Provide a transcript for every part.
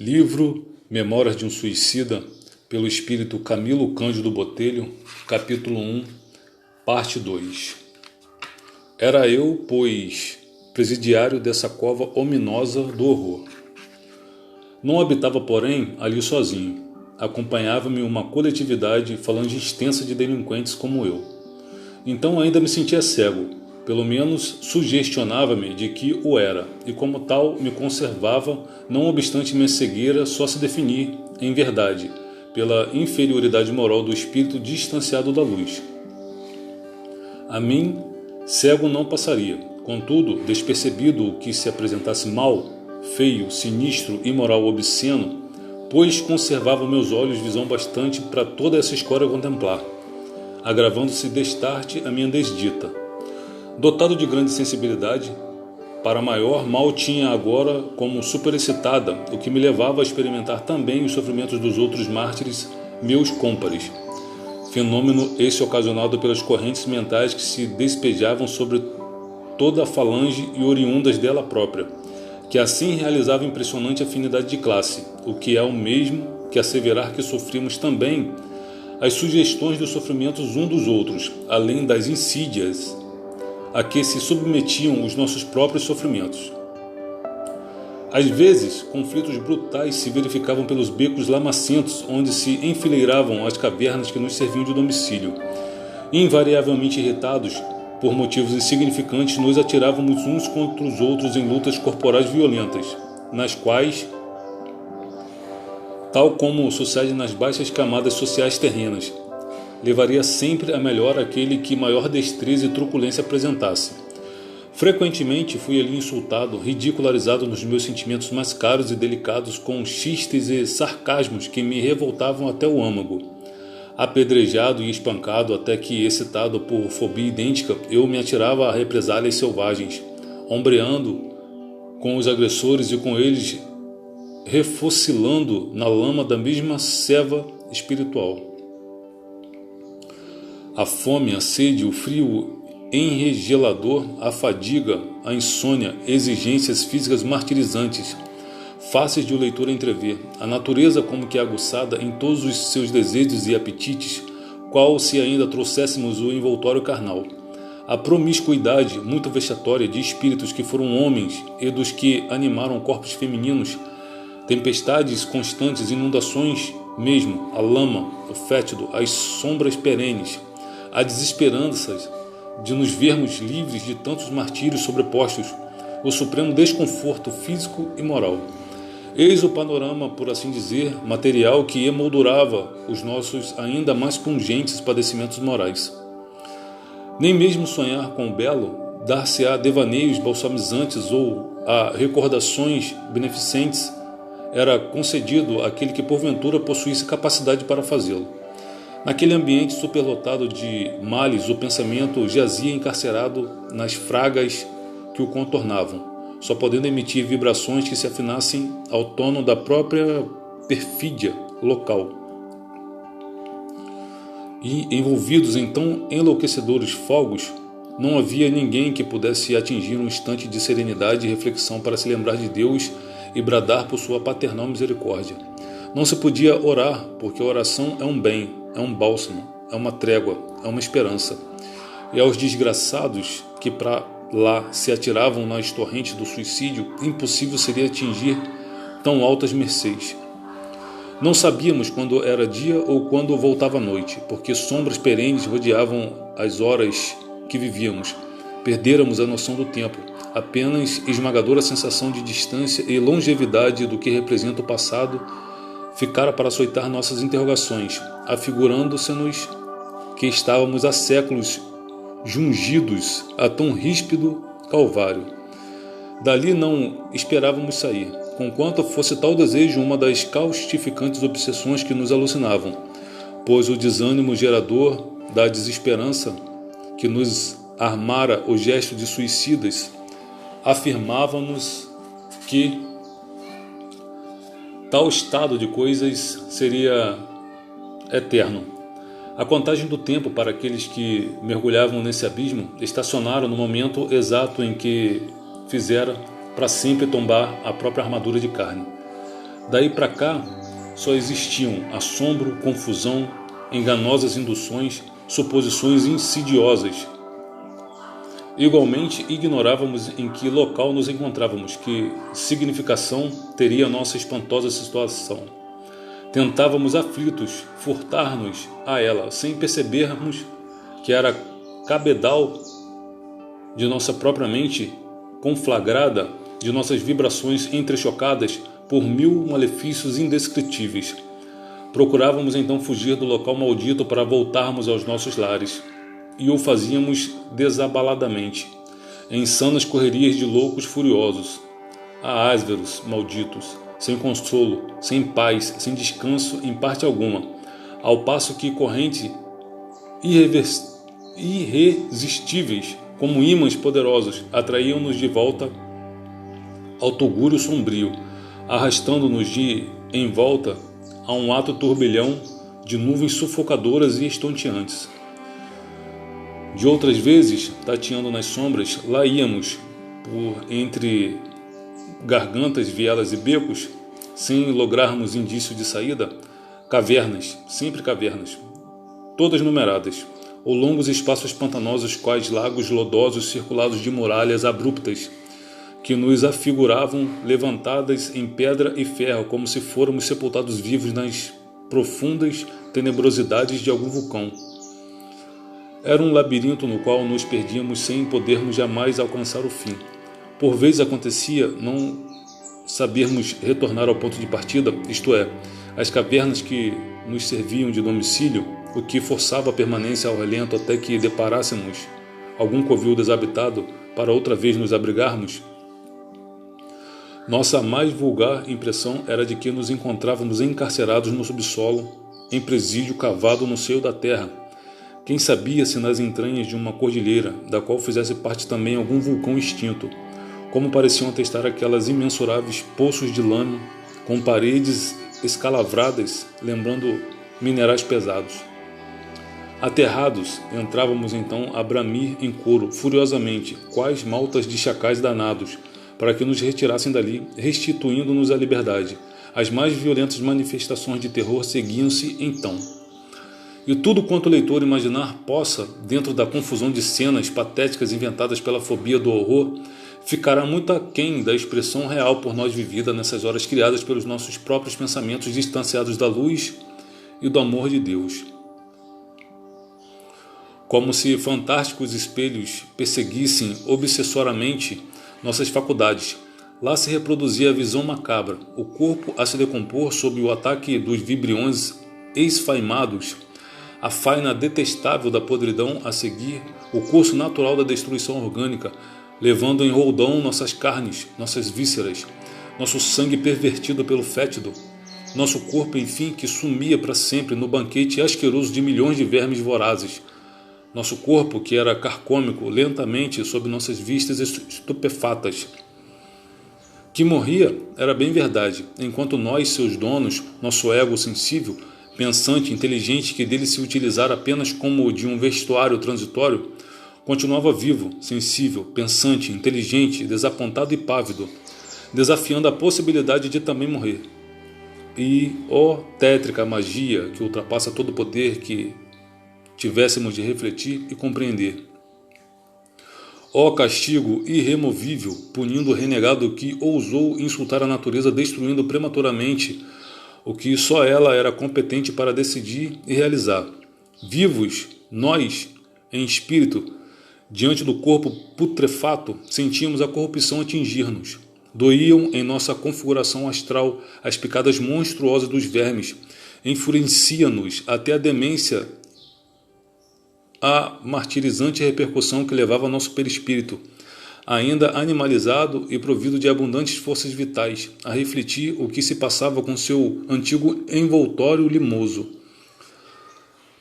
Livro Memórias de um Suicida, pelo espírito Camilo Cândido Botelho, capítulo 1, parte 2. Era eu, pois, presidiário dessa cova ominosa do horror. Não habitava, porém, ali sozinho. Acompanhava-me uma coletividade falange extensa de delinquentes como eu. Então ainda me sentia cego. Pelo menos sugestionava-me de que o era, e como tal me conservava, não obstante minha cegueira só se definir, em verdade, pela inferioridade moral do espírito distanciado da luz. A mim, cego não passaria, contudo, despercebido o que se apresentasse mal, feio, sinistro, imoral, obsceno, pois conservava meus olhos visão bastante para toda essa escória contemplar, agravando-se destarte a minha desdita. Dotado de grande sensibilidade, para maior mal tinha agora como superexcitada, o que me levava a experimentar também os sofrimentos dos outros mártires, meus cômpares. Fenômeno esse ocasionado pelas correntes mentais que se despejavam sobre toda a falange e oriundas dela própria, que assim realizava impressionante afinidade de classe, o que é o mesmo que asseverar que sofrimos também as sugestões dos sofrimentos um dos outros, além das insídias a que se submetiam os nossos próprios sofrimentos. Às vezes, conflitos brutais se verificavam pelos becos lamacentos onde se enfileiravam as cavernas que nos serviam de domicílio. Invariavelmente irritados, por motivos insignificantes, nos atirávamos uns contra os outros em lutas corporais violentas, nas quais, tal como sucede nas baixas camadas sociais terrenas, levaria sempre a melhor aquele que maior destreza e truculência apresentasse. Frequentemente fui ali insultado, ridicularizado nos meus sentimentos mais caros e delicados com xistes e sarcasmos que me revoltavam até o âmago. Apedrejado e espancado até que, excitado por fobia idêntica, eu me atirava a represálias selvagens, ombreando com os agressores e com eles refocilando na lama da mesma ceva espiritual. A fome, a sede, o frio enregelador, a fadiga, a insônia, exigências físicas martirizantes, fáceis de o leitor entrever, a natureza como que aguçada em todos os seus desejos e apetites, qual se ainda trouxéssemos o envoltório carnal, a promiscuidade muito vexatória de espíritos que foram homens e dos que animaram corpos femininos, tempestades constantes, inundações mesmo, a lama, o fétido, as sombras perenes, a desesperança de nos vermos livres de tantos martírios sobrepostos, o supremo desconforto físico e moral. Eis o panorama, por assim dizer, material que emoldurava os nossos ainda mais pungentes padecimentos morais. Nem mesmo sonhar com o belo, dar-se-á devaneios balsamizantes ou a recordações beneficentes, era concedido àquele que porventura possuísse capacidade para fazê-lo. Naquele ambiente superlotado de males, o pensamento jazia encarcerado nas fragas que o contornavam, só podendo emitir vibrações que se afinassem ao tono da própria perfídia local. E, envolvidos em tão enlouquecedores fogos, não havia ninguém que pudesse atingir um instante de serenidade e reflexão para se lembrar de Deus e bradar por sua paternal misericórdia. Não se podia orar, porque a oração é um bem, é um bálsamo, é uma trégua, é uma esperança. E aos desgraçados que para lá se atiravam nas torrentes do suicídio, impossível seria atingir tão altas mercês. Não sabíamos quando era dia ou quando voltava a noite, porque sombras perenes rodeavam as horas que vivíamos. Perdêramos a noção do tempo, apenas esmagadora sensação de distância e longevidade do que representa o passado ficara para açoitar nossas interrogações, afigurando-se-nos que estávamos há séculos jungidos a tão ríspido calvário. Dali não esperávamos sair, conquanto fosse tal desejo uma das caustificantes obsessões que nos alucinavam, pois o desânimo gerador da desesperança que nos armara o gesto de suicidas afirmava-nos que tal estado de coisas seria eterno. A contagem do tempo para aqueles que mergulhavam nesse abismo estacionaram no momento exato em que fizera para sempre tombar a própria armadura de carne. Daí para cá, só existiam assombro, confusão, enganosas induções, suposições insidiosas. Igualmente, ignorávamos em que local nos encontrávamos, que significação teria nossa espantosa situação. Tentávamos aflitos furtar-nos a ela, sem percebermos que era cabedal de nossa própria mente, conflagrada de nossas vibrações entrechocadas por mil malefícios indescritíveis. Procurávamos então fugir do local maldito para voltarmos aos nossos lares, e o fazíamos desabaladamente, em insanas correrias de loucos furiosos, a ásveros malditos, sem consolo, sem paz, sem descanso em parte alguma, ao passo que correntes irresistíveis, como ímãs poderosos, atraíam-nos de volta ao tugúrio sombrio, arrastando-nos de em volta a um ato turbilhão de nuvens sufocadoras e estonteantes. De outras vezes, tateando nas sombras, lá íamos, por entre gargantas, vielas e becos, sem lograrmos indício de saída, cavernas, sempre cavernas, todas numeradas, ou longos espaços pantanosos quais lagos lodosos circulados de muralhas abruptas, que nos afiguravam levantadas em pedra e ferro, como se fôramos sepultados vivos nas profundas tenebrosidades de algum vulcão. Era um labirinto no qual nos perdíamos sem podermos jamais alcançar o fim. Por vezes acontecia não sabermos retornar ao ponto de partida, isto é, as cavernas que nos serviam de domicílio, o que forçava a permanência ao relento até que deparássemos algum covil desabitado para outra vez nos abrigarmos. Nossa mais vulgar impressão era de que nos encontrávamos encarcerados no subsolo, em presídio cavado no seio da terra. Quem sabia se nas entranhas de uma cordilheira, da qual fizesse parte também algum vulcão extinto, como pareciam atestar aquelas imensuráveis poços de lama, com paredes escalavradas, lembrando minerais pesados. Aterrados, entrávamos então a bramir em coro, furiosamente, quais maltas de chacais danados, para que nos retirassem dali, restituindo-nos à liberdade. As mais violentas manifestações de terror seguiam-se então. E tudo quanto o leitor imaginar possa, dentro da confusão de cenas patéticas inventadas pela fobia do horror, ficará muito aquém da expressão real por nós vivida nessas horas criadas pelos nossos próprios pensamentos distanciados da luz e do amor de Deus. Como se fantásticos espelhos perseguissem obsessoramente nossas faculdades, lá se reproduzia a visão macabra, o corpo a se decompor sob o ataque dos vibriões esfaimados, a faina detestável da podridão a seguir, o curso natural da destruição orgânica, levando em roldão nossas carnes, nossas vísceras, nosso sangue pervertido pelo fétido, nosso corpo, enfim, que sumia para sempre no banquete asqueroso de milhões de vermes vorazes, nosso corpo que era carcômico lentamente sob nossas vistas estupefatas. Que morria era bem verdade, enquanto nós, seus donos, nosso ego sensível, pensante, inteligente, que dele se utilizara apenas como de um vestuário transitório, continuava vivo, sensível, pensante, inteligente, desapontado e pávido, desafiando a possibilidade de também morrer. E, ó tétrica magia que ultrapassa todo o poder que tivéssemos de refletir e compreender. Ó castigo irremovível, punindo o renegado que ousou insultar a natureza, destruindo prematuramente o que só ela era competente para decidir e realizar. Vivos, nós, em espírito, diante do corpo putrefato, sentíamos a corrupção atingir-nos. Doíam em nossa configuração astral as picadas monstruosas dos vermes. Enfurecia-nos até a demência a martirizante repercussão que levava nosso perispírito, ainda animalizado e provido de abundantes forças vitais, a refletir o que se passava com seu antigo envoltório limoso.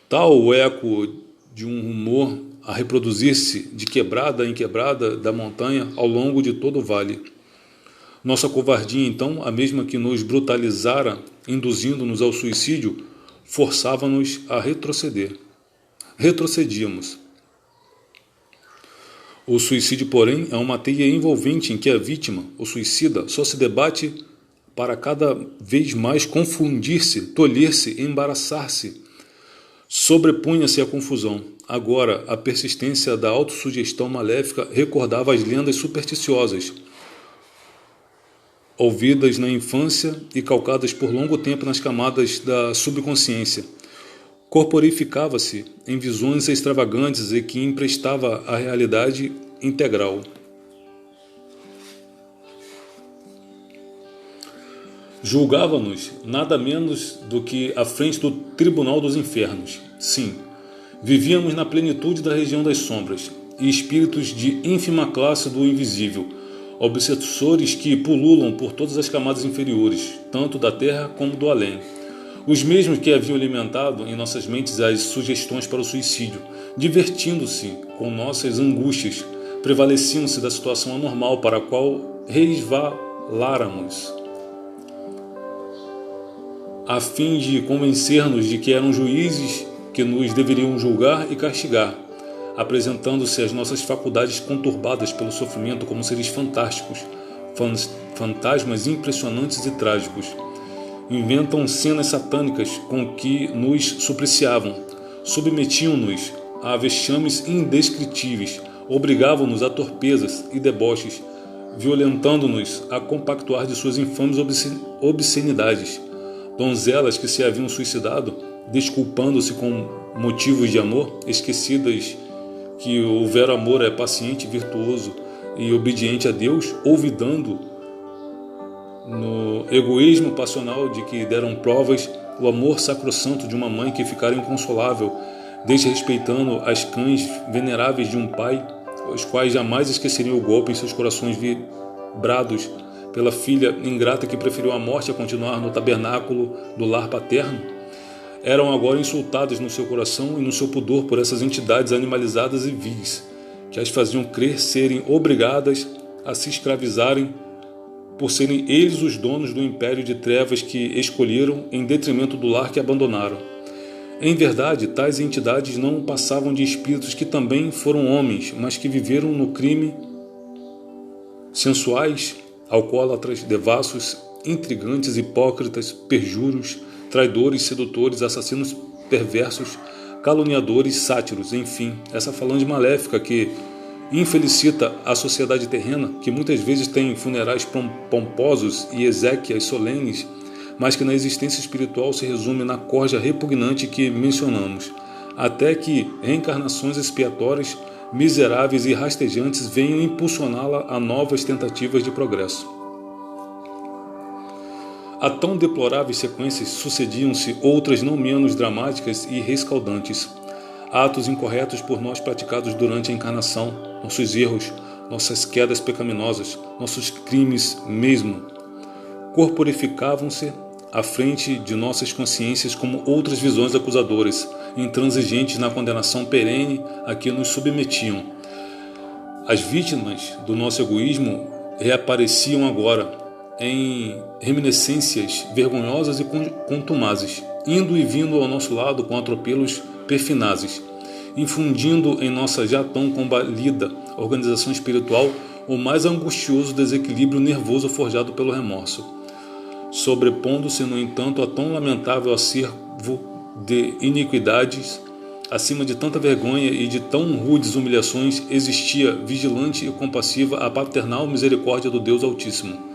Tal o eco de um rumor a reproduzir-se de quebrada em quebrada da montanha ao longo de todo o vale. Nossa covardia, então, a mesma que nos brutalizara, induzindo-nos ao suicídio, forçava-nos a retroceder. Retrocedíamos. O suicídio, porém, é uma teia envolvente em que a vítima, o suicida, só se debate para cada vez mais confundir-se, tolher-se, embaraçar-se. Sobrepunha-se a confusão. Agora, a persistência da autossugestão maléfica recordava as lendas supersticiosas, ouvidas na infância e calcadas por longo tempo nas camadas da subconsciência. Corporificava-se em visões extravagantes e que emprestava a realidade integral. Julgava-nos nada menos do que à frente do tribunal dos infernos. Sim, vivíamos na plenitude da região das sombras, e espíritos de ínfima classe do invisível, obsessores que pululam por todas as camadas inferiores, tanto da terra como do além. Os mesmos que haviam alimentado em nossas mentes as sugestões para o suicídio, divertindo-se com nossas angústias, prevaleciam-se da situação anormal para a qual resvaláramos, a fim de convencer-nos de que eram juízes que nos deveriam julgar e castigar, apresentando-se as nossas faculdades conturbadas pelo sofrimento como seres fantásticos, fantasmas impressionantes e trágicos. Inventam cenas satânicas com que nos supliciavam, submetiam-nos a vexames indescritíveis, obrigavam-nos a torpezas e deboches, violentando-nos a compactuar de suas infames obscenidades. Donzelas que se haviam suicidado, desculpando-se com motivos de amor, esquecidas que o vero amor é paciente, virtuoso e obediente a Deus, olvidando no egoísmo passional de que deram provas o amor sacrossanto de uma mãe que ficara inconsolável, desrespeitando as cães veneráveis de um pai, os quais jamais esqueceriam o golpe em seus corações vibrados pela filha ingrata que preferiu a morte a continuar no tabernáculo do lar paterno. Eram agora insultadas no seu coração e no seu pudor por essas entidades animalizadas e vis, que as faziam crer serem obrigadas a se escravizarem por serem eles os donos do império de trevas que escolheram em detrimento do lar que abandonaram. Em verdade, tais entidades não passavam de espíritos que também foram homens, mas que viveram no crime, sensuais, alcoólatras, devassos, intrigantes, hipócritas, perjuros, traidores, sedutores, assassinos perversos, caluniadores, sátiros, enfim, essa falange maléfica que infelicita a sociedade terrena, que muitas vezes tem funerais pomposos e exéquias solenes, mas que na existência espiritual se resume na corja repugnante que mencionamos, até que reencarnações expiatórias, miseráveis e rastejantes venham impulsioná-la a novas tentativas de progresso. A tão deploráveis sequências sucediam-se outras não menos dramáticas e rescaldantes. Atos incorretos por nós praticados durante a encarnação, nossos erros, nossas quedas pecaminosas, nossos crimes mesmo, corporificavam-se à frente de nossas consciências como outras visões acusadoras, intransigentes na condenação perene a que nos submetiam. As vítimas do nosso egoísmo reapareciam agora, em reminiscências vergonhosas e contumazes, indo e vindo ao nosso lado com atropelos perfinazes, infundindo em nossa já tão combalida organização espiritual o mais angustioso desequilíbrio nervoso forjado pelo remorso. Sobrepondo-se, no entanto, a tão lamentável acervo de iniquidades, acima de tanta vergonha e de tão rudes humilhações, existia, vigilante e compassiva, a paternal misericórdia do Deus Altíssimo,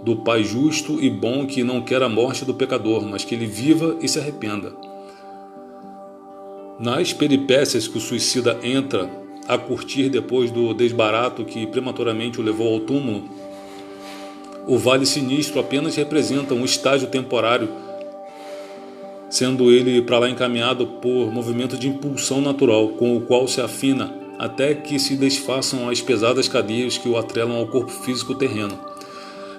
do Pai justo e bom que não quer a morte do pecador, mas que ele viva e se arrependa. Nas peripécias que o suicida entra a curtir depois do desbarato que prematuramente o levou ao túmulo, o vale sinistro apenas representa um estágio temporário, sendo ele para lá encaminhado por movimento de impulsão natural, com o qual se afina até que se desfaçam as pesadas cadeias que o atrelam ao corpo físico terreno.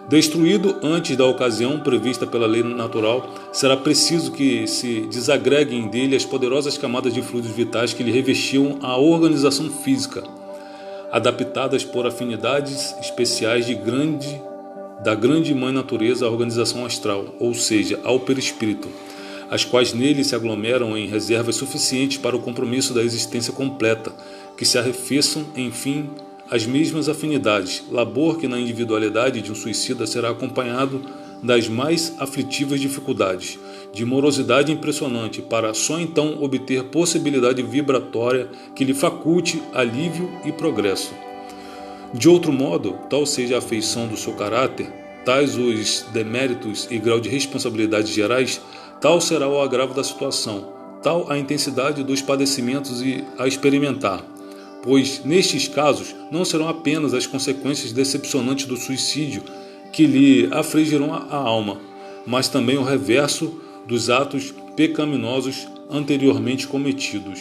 Destruído antes da ocasião prevista pela lei natural, será preciso que se desagreguem dele as poderosas camadas de fluidos vitais que lhe revestiam a organização física, adaptadas por afinidades especiais da grande mãe natureza à organização astral, ou seja, ao perispírito, as quais nele se aglomeram em reservas suficientes para o compromisso da existência completa, que se arrefeçam, enfim, as mesmas afinidades, labor que na individualidade de um suicida será acompanhado das mais aflitivas dificuldades, de morosidade impressionante, para só então obter possibilidade vibratória que lhe faculte alívio e progresso. De outro modo, tal seja a afeição do seu caráter, tais os deméritos e grau de responsabilidades gerais, tal será o agravo da situação, tal a intensidade dos padecimentos a experimentar, pois nestes casos não serão apenas as consequências decepcionantes do suicídio que lhe afligirão a alma, mas também o reverso dos atos pecaminosos anteriormente cometidos.